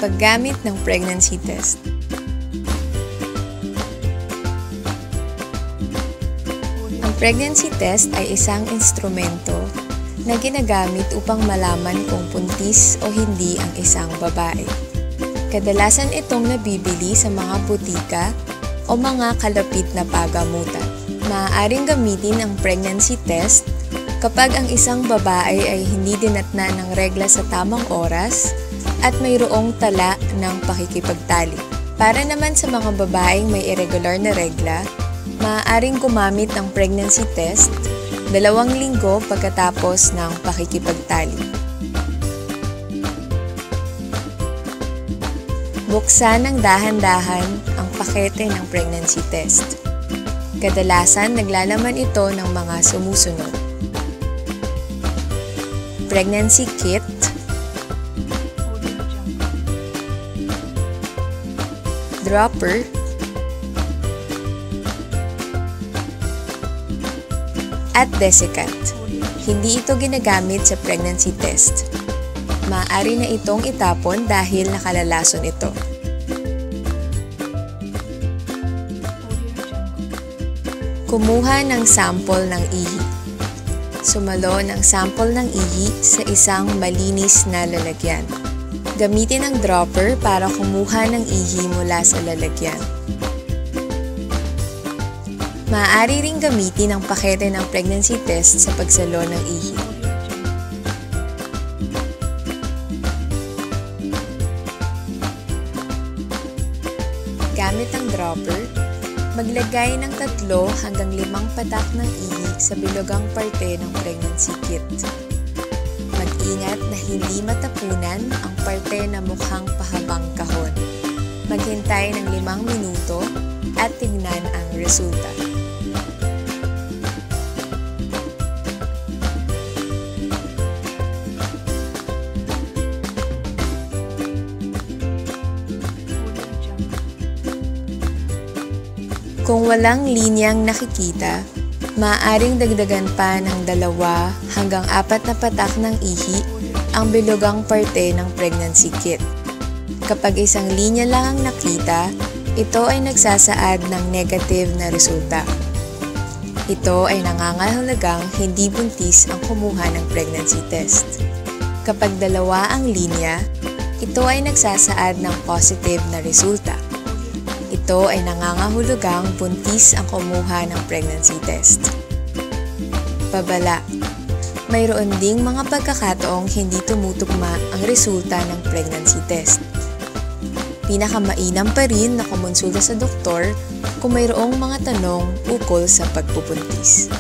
Paggamit ng pregnancy test. Ang pregnancy test ay isang instrumento na ginagamit upang malaman kung buntis o hindi ang isang babae. Kadalasan itong nabibili sa mga butika o mga kalapit na pagamutan. Maaaring gamitin ang pregnancy test kapag ang isang babae ay hindi dinatna ng regla sa tamang oras at mayroong tala ng pakikipagtalik. Para naman sa mga babaeng may irregular na regla, maaaring gumamit ng pregnancy test 2 linggo pagkatapos ng pakikipagtalik. Buksan ng dahan-dahan ang pakete ng pregnancy test. Kadalasan naglalaman ito ng mga sumusunod: pregnancy kit, dropper, at desiccant. Hindi ito ginagamit sa pregnancy test. Maaari na itong itapon dahil nakalalason ito. Kumuha ng sample ng ihi. Sumalo ng sample ng ihi sa isang malinis na lalagyan. Gamitin ang dropper para kumuha ng ihi mula sa lalagyan. Maaari ring gamitin ang pakete ng pregnancy test sa pagsalo ng ihi. Gamit ang dropper, maglagay ng 3 hanggang 5 patak ng ihi sa bilogang parte ng pregnancy kit. Mag-ingat na hindi matapunan ang parte na mukhang pahabang kahon. Maghintay ng 5 minuto at tingnan ang resulta. Kung walang linyang nakikita, maaaring dagdagan pa ng 2 hanggang 4 na patak ng ihi ang bilogang parte ng pregnancy kit. Kapag isang linya lang ang nakita, ito ay nagsasaad ng negative na resulta. Ito ay nangangahulugang hindi buntis ang kumuha ng pregnancy test. Kapag 2 ang linya, ito ay nagsasaad ng positive na resulta. Ito ay nangangahulugang buntis ang kumuha ng pregnancy test. Babala. Mayroon ding mga pagkakataong hindi tumutugma ang resulta ng pregnancy test. Pinakamainam pa rin na kumonsulta sa doktor kung mayroong mga tanong ukol sa pagbubuntis.